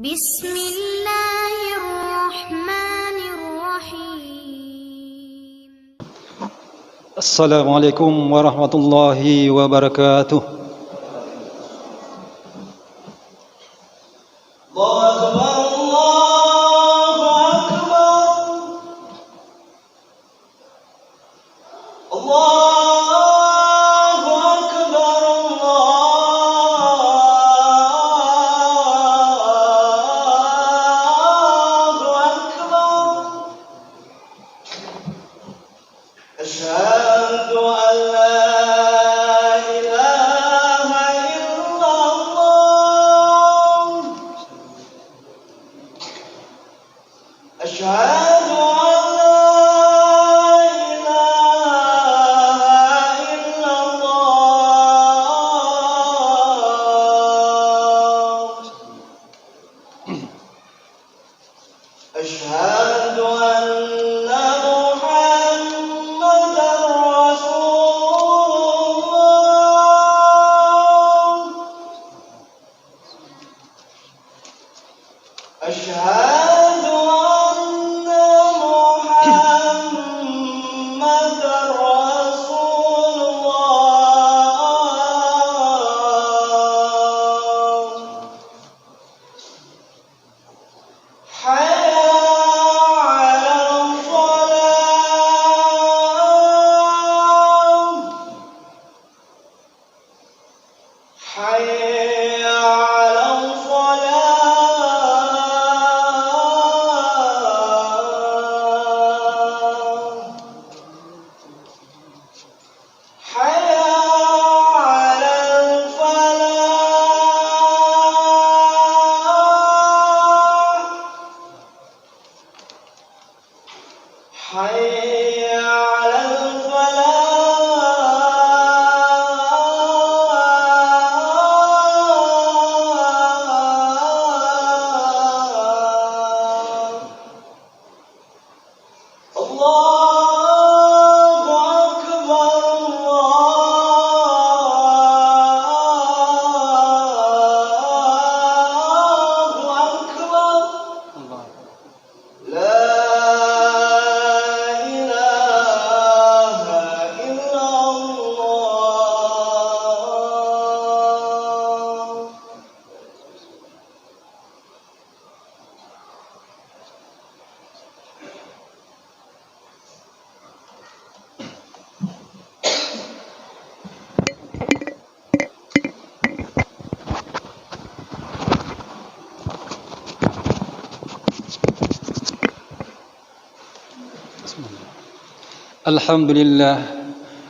Bismillahirrahmanirrahim. Assalamualaikum warahmatullahi wabarakatuh.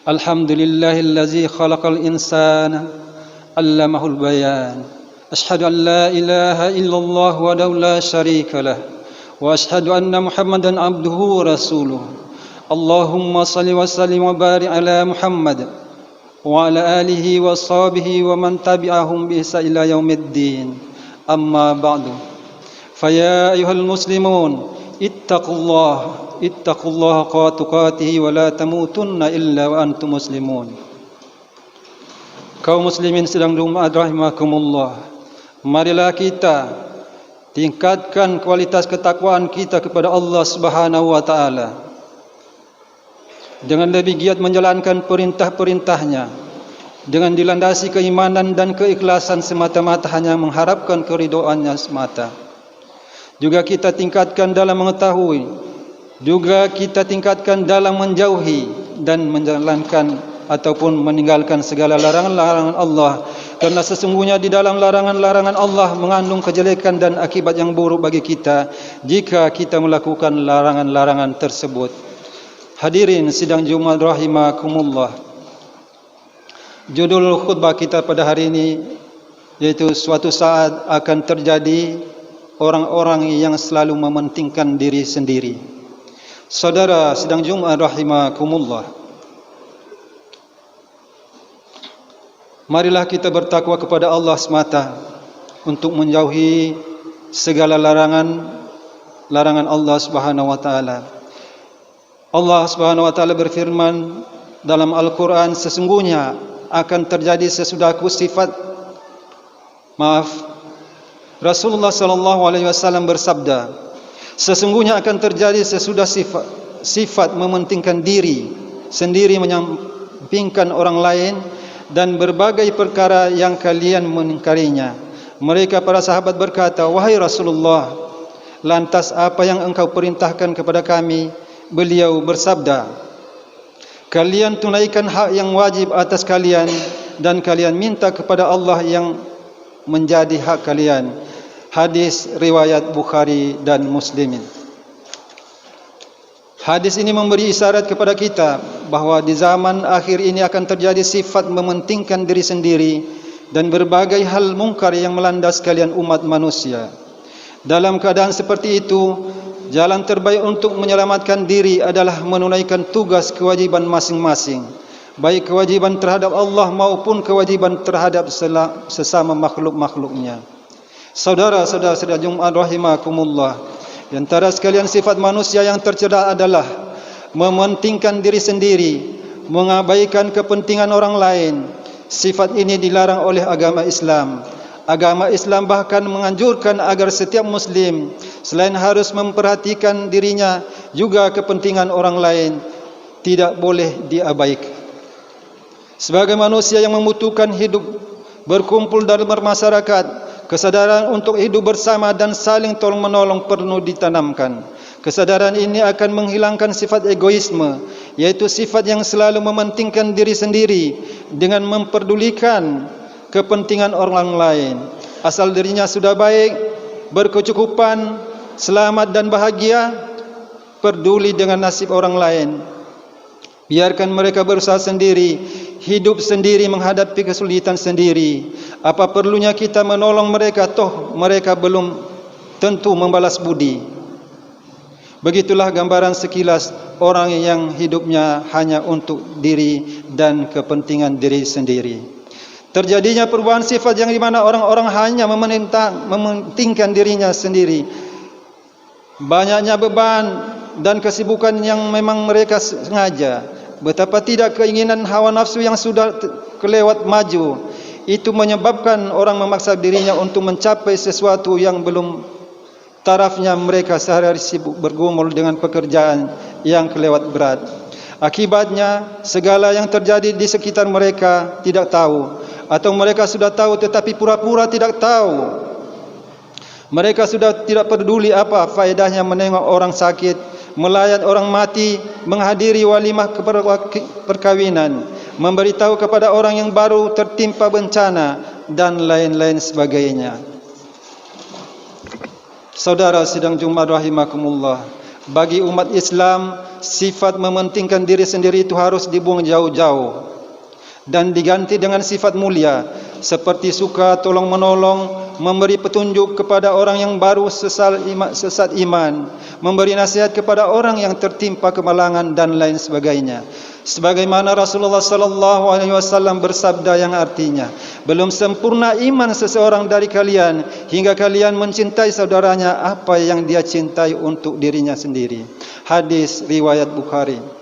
Alhamdulillahillazi khalaqal insana 'allamahul bayan. Asyhadu an la ilaha illallah wahdahu la syarikalah wa asyhadu anna Muhammadan abduhu wa rasuluh. Allahumma shalli wa sallim wa barik ala Muhammad wa ala alihi wa sahbihi wa man tabi'ahum bi ihsan ila yaumiddin. Amma ba'du. Faya ayyuhal muslimun ittaqullaha haqqa tuqatih wa la tamutunna illa wa antum muslimun. Kaum muslimin sedang rahimakumullah, marilah kita tingkatkan kualitas ketakwaan kita kepada Allah Subhanahu wa taala dengan lebih giat menjalankan perintah-perintahnya, dengan dilandasi keimanan dan keikhlasan semata-mata hanya mengharapkan keridhoannya semata. Juga kita tingkatkan dalam mengetahui, juga kita tingkatkan dalam menjauhi dan menjalankan ataupun meninggalkan segala larangan-larangan Allah, karena sesungguhnya di dalam larangan-larangan Allah mengandung kejelekan dan akibat yang buruk bagi kita jika kita melakukan larangan-larangan tersebut. Hadirin sidang Jumat rahimakumullah. Judul khutbah kita pada hari ini yaitu suatu saat akan terjadi orang-orang yang selalu mementingkan diri sendiri. Saudara sidang Jumat rahimakumullah, marilah kita bertakwa kepada Allah semata untuk menjauhi segala larangan Allah Subhanahu wa taala. Allah Subhanahu wa taala berfirman dalam Al-Qur'an, sesungguhnya akan terjadi sesudah aku Rasulullah sallallahu alaihi wasallam bersabda, sesungguhnya akan terjadi sesudah sifat mementingkan diri sendiri, menyampingkan orang lain, dan berbagai perkara yang kalian mengingkarinya. Mereka para sahabat berkata, wahai Rasulullah, lantas apa yang engkau perintahkan kepada kami? Beliau bersabda, kalian tunaikan hak yang wajib atas kalian, dan kalian minta kepada Allah yang menjadi hak kalian. Hadis riwayat Bukhari dan Muslim. Hadis ini memberi isyarat kepada kita bahawa di zaman akhir ini akan terjadi sifat mementingkan diri sendiri dan berbagai hal mungkar yang melanda sekalian umat manusia. Dalam keadaan seperti itu, jalan terbaik untuk menyelamatkan diri adalah menunaikan tugas kewajiban masing-masing, baik kewajiban terhadap Allah maupun kewajiban terhadap sesama makhluk-makhluknya. Saudara-saudara Jumat rahimakumullah, di antara sekalian sifat manusia yang tercela adalah mementingkan diri sendiri, mengabaikan kepentingan orang lain. Sifat ini dilarang oleh agama Islam. Agama Islam bahkan menganjurkan agar setiap muslim selain harus memperhatikan dirinya, juga kepentingan orang lain tidak boleh diabaikan. Sebagai manusia yang membutuhkan hidup berkumpul dalam masyarakat, kesadaran untuk hidup bersama dan saling tolong-menolong perlu ditanamkan. Kesadaran ini akan menghilangkan sifat egoisme, yaitu sifat yang selalu mementingkan diri sendiri dengan memperdulikan kepentingan orang lain. Asal dirinya sudah baik, berkecukupan, selamat dan bahagia, peduli dengan nasib orang lain. Biarkan mereka berusaha sendiri, hidup sendiri, menghadapi kesulitan sendiri. Apa perlunya kita menolong mereka, toh mereka belum tentu membalas budi. Begitulah gambaran sekilas orang yang hidupnya hanya untuk diri dan kepentingan diri sendiri. Terjadinya perubahan sifat yang di mana orang-orang hanya mementingkan dirinya sendiri. Banyaknya beban dan kesibukan yang memang mereka sengaja. Betapa tidak keinginan hawa nafsu yang sudah kelewat maju. Itu menyebabkan orang memaksa dirinya untuk mencapai sesuatu yang belum tarafnya. Mereka sehari-hari sibuk bergumul dengan pekerjaan yang kelewat berat. Akibatnya segala yang terjadi di sekitar mereka tidak tahu, atau mereka sudah tahu tetapi pura-pura tidak tahu. Mereka sudah tidak peduli apa faedahnya menengok orang sakit, melayan orang mati, menghadiri walimah perkawinan, memberitahu kepada orang yang baru tertimpa bencana, dan lain-lain sebagainya. Saudara sidang Jumat rahimakumullah, bagi umat Islam, sifat mementingkan diri sendiri itu harus dibuang jauh-jauh dan diganti dengan sifat mulia seperti suka tolong menolong, memberi petunjuk kepada orang yang baru sesat iman, memberi nasihat kepada orang yang tertimpa kemalangan, dan lain sebagainya. Sebagaimana Rasulullah sallallahu alaihi wasallam bersabda yang artinya, belum sempurna iman seseorang dari kalian hingga kalian mencintai saudaranya apa yang dia cintai untuk dirinya sendiri. Hadis riwayat Bukhari.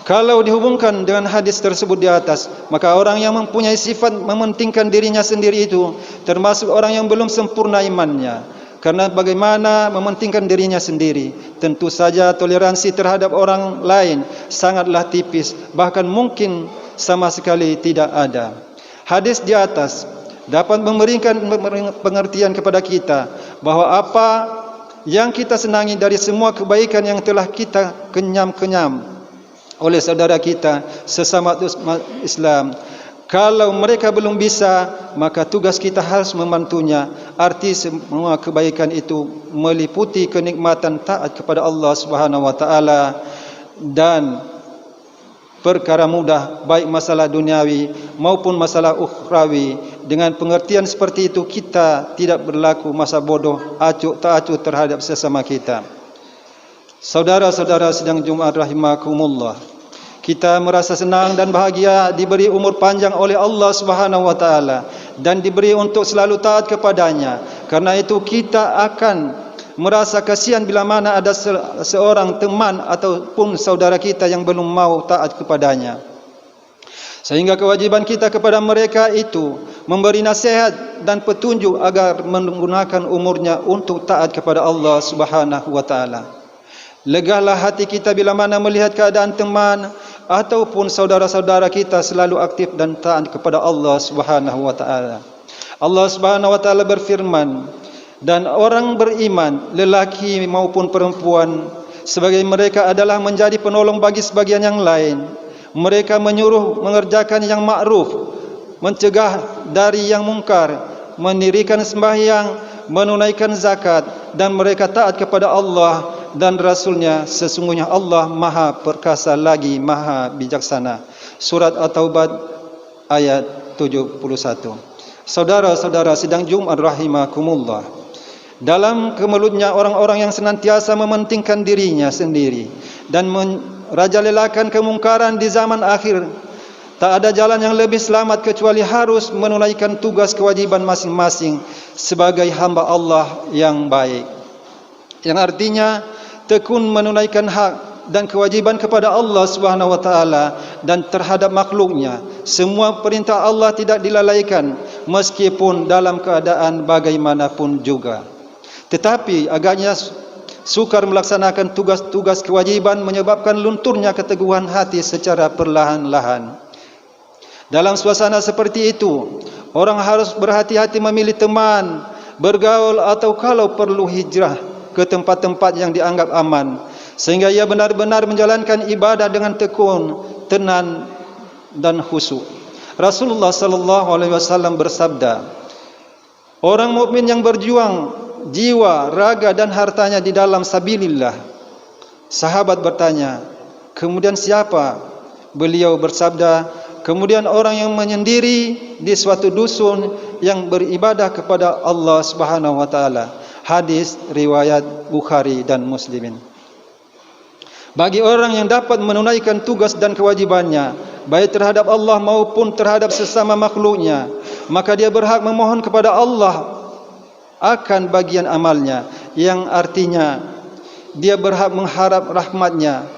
Kalau dihubungkan dengan hadis tersebut di atas, maka orang yang mempunyai sifat mementingkan dirinya sendiri itu termasuk orang yang belum sempurna imannya. Karena bagaimana mementingkan dirinya sendiri, tentu saja toleransi terhadap orang lain sangatlah tipis, bahkan mungkin sama sekali tidak ada. Hadis di atas dapat memberikan pengertian kepada kita bahawa apa yang kita senangi dari semua kebaikan yang telah kita kenyam-kenyam oleh saudara kita sesama umat Islam, kalau mereka belum bisa, maka tugas kita harus membantunya. Arti semua kebaikan itu meliputi kenikmatan taat kepada Allah Subhanahu wa taala dan perkara mudah, baik masalah duniawi maupun masalah ukhrawi. Dengan pengertian seperti itu, kita tidak berlaku masa bodoh, acuh tak acuh terhadap sesama kita. Saudara-saudara sidang Jumat rahimakumullah, kita merasa senang dan bahagia diberi umur panjang oleh Allah Subhanahu wa taala dan diberi untuk selalu taat kepadanya. Karena itu kita akan merasa kasihan bila mana ada seorang teman ataupun saudara kita yang belum mau taat kepadanya. Sehingga kewajiban kita kepada mereka itu memberi nasihat dan petunjuk agar menggunakan umurnya untuk taat kepada Allah Subhanahu wa taala. Legalah hati kita bila mana melihat keadaan teman ataupun saudara-saudara kita selalu aktif dan taat kepada Allah Subhanahu wa taala. Allah Subhanahu wa taala berfirman, dan orang beriman lelaki maupun perempuan sebagai mereka adalah menjadi penolong bagi sebagian yang lain. Mereka menyuruh mengerjakan yang makruf, mencegah dari yang mungkar, mendirikan sembahyang, menunaikan zakat, dan mereka taat kepada Allah dan Rasulnya. Sesungguhnya Allah Maha Perkasa lagi Maha Bijaksana. Surat At-Taubah ayat 71. Saudara-saudara sidang Jumat rahimakumullah, dalam kemelutnya orang-orang yang senantiasa mementingkan dirinya sendiri dan merajalelakan kemungkaran di zaman akhir, tak ada jalan yang lebih selamat kecuali harus menunaikan tugas kewajiban masing-masing sebagai hamba Allah yang baik. Yang artinya tekun menunaikan hak dan kewajiban kepada Allah Subhanahu wa taala dan terhadap makhluknya. Semua perintah Allah tidak dilalaikan meskipun dalam keadaan bagaimanapun juga. Tetapi agaknya sukar melaksanakan tugas-tugas kewajiban menyebabkan lunturnya keteguhan hati secara perlahan-lahan. Dalam suasana seperti itu, orang harus berhati-hati memilih teman, bergaul atau kalau perlu hijrah ke tempat-tempat yang dianggap aman, sehingga ia benar-benar menjalankan ibadah dengan tekun, tenang dan khusyuk. Rasulullah sallallahu alaihi wasallam bersabda, orang mukmin yang berjuang jiwa, raga dan hartanya di dalam sabilillah. Sahabat bertanya, kemudian siapa? Beliau bersabda, kemudian orang yang menyendiri di suatu dusun yang beribadah kepada Allah Subhanahu wa taala. Hadis riwayat Bukhari dan Muslimin. Bagi orang yang dapat menunaikan tugas dan kewajibannya baik terhadap Allah maupun terhadap sesama makhluknya, maka dia berhak memohon kepada Allah akan bagian amalnya, yang artinya dia berhak mengharap rahmatnya,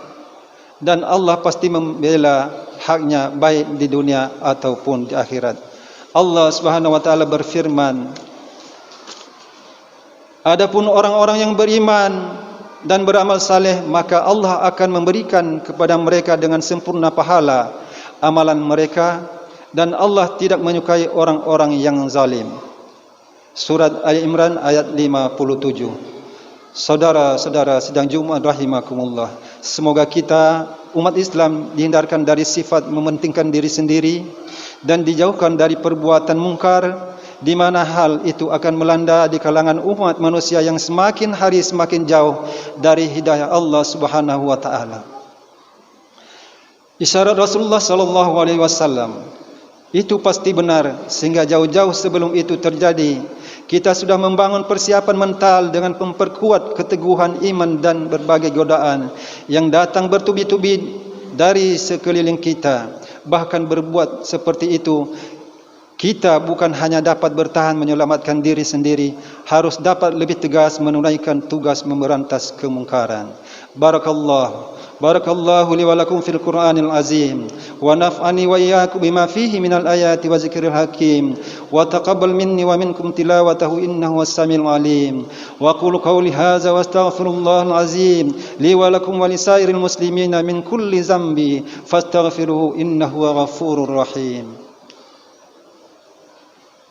dan Allah pasti membela haknya baik di dunia ataupun di akhirat. Allah Subhanahu wa taala berfirman, adapun orang-orang yang beriman dan beramal saleh, maka Allah akan memberikan kepada mereka dengan sempurna pahala amalan mereka, dan Allah tidak menyukai orang-orang yang zalim. Surat Ali Imran ayat 57. Saudara-saudara sidang Jumat rahimakumullah, semoga kita umat Islam dihindarkan dari sifat mementingkan diri sendiri dan dijauhkan dari perbuatan mungkar, di mana hal itu akan melanda di kalangan umat manusia yang semakin hari semakin jauh dari hidayah Allah Subhanahu wa taala. Isyarat Rasulullah sallallahu alaihi wasallam itu pasti benar, sehingga jauh-jauh sebelum itu terjadi, kita sudah membangun persiapan mental dengan memperkuat keteguhan iman dan berbagai godaan yang datang bertubi-tubi dari sekeliling kita. Bahkan berbuat seperti itu, kita bukan hanya dapat bertahan menyelamatkan diri sendiri, harus dapat lebih tegas menunaikan tugas memberantas kemungkaran. Barakallahu li wa lakum fil Qur'anil azim, wa naf'ani wa iyyakum bima fihi minal ayati wa zikril hakim, wa taqabbal minni wa minkum tilawatahu innahu was-sami'ul alim. Wa qulu qawli hadza wa astaghfirullahal azim li wa lakum wa lisairil muslimina min kulli dhanbi fastaghfiruhu innahu ghafurur rahim.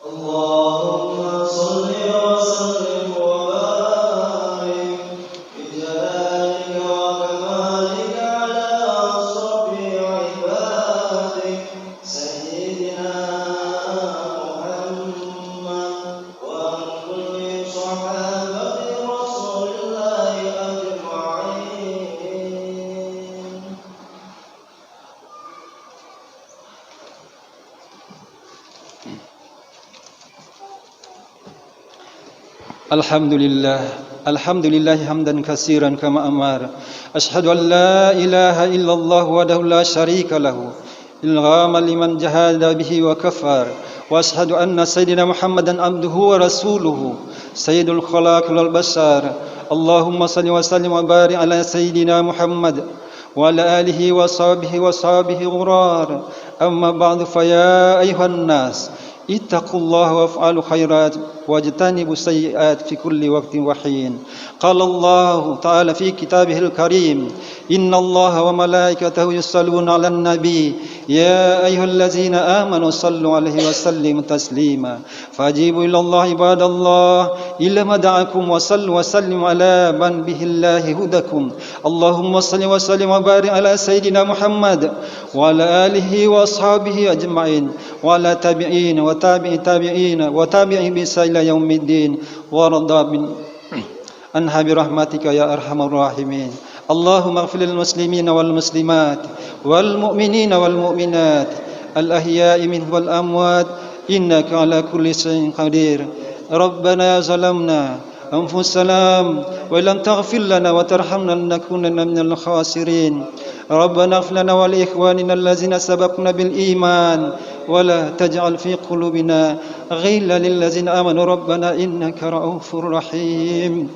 Allahumma shalli wa sallim wa barik bi jalalika wa kamalika ala asrafi ibadik sayyidina Muhammad wa kulli sahabati rasulillahi ajma'in. Alhamdulillah hamdan katsiran kama amar. Asyhadu an la ilaha illallah wahdahu la syarika lahu ilghaman liman jahada bihi wa kafar. Wa asyhadu anna sayyidina Muhammadan abduhu wa rasuluhu sayyidul khalaq wal bashar. Allahumma salli wa sallim wa barik ala sayyidina Muhammad wa ala alihi wa sahbihi ghurar. أما بعد فيا أيها الناس اتقوا الله وافعلوا خيرات واجتنبوا السيئات في كل وقت وحين. قال الله تعالى في كتابه الكريم: إن الله وملائكته يصلون على النبي يا أيها الذين آمنوا صلوا عليه وسلموا تسليما. فأجيبوا إلى الله عباد الله إلى ما دعاكم وصلوا وسلموا على من به الله هدكم. اللهم صل وسلم وبارك على سيدنا محمد وعلى آله وأصحابه أجمعين وعلى تابعين وتابعين بإحسان إلى يوم الدين وارض عنها برحمتك يا أرحم الراحمين. اللهم اغفر للمسلمين والمسلمات والمؤمنين والمؤمنات الأحياء منهم والأموات إنك على كل شيء قدير. ربنا ظلمنا أنفسنا وإن لم تغفر لنا وترحمنا لنكونن من الخاسرين. ربنا اغفر لنا ولإخواننا الذين سبقونا بالإيمان ولا تجعل في قلوبنا غلا للذين آمنوا ربنا إنك رؤوف رحيم.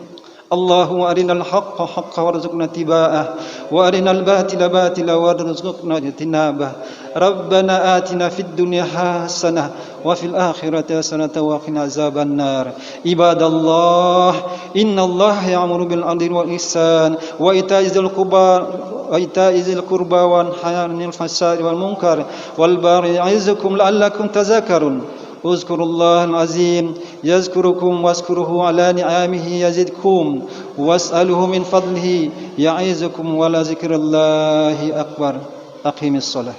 اللهم أرنا الحق حقا وارزقنا اتباعه وأرنا الباطل باطلا وارزقنا اجتنابه. ربنا آتنا في الدنيا حسنة وفي الآخرة حسنة وقنا عذاب النار. عباد الله إن الله يأمر بالعدل والإحسان وإيتاء ذي القربى وينهى عن الفحشاء والمنكر والبغي يعظكم لعلكم تذكرون. اذكروا الله العظيم يذكركم واشكروه على نعمه يزدكم واسألوه من فضله يعظكم ولذكر الله أكبر. أقيم الصلاة.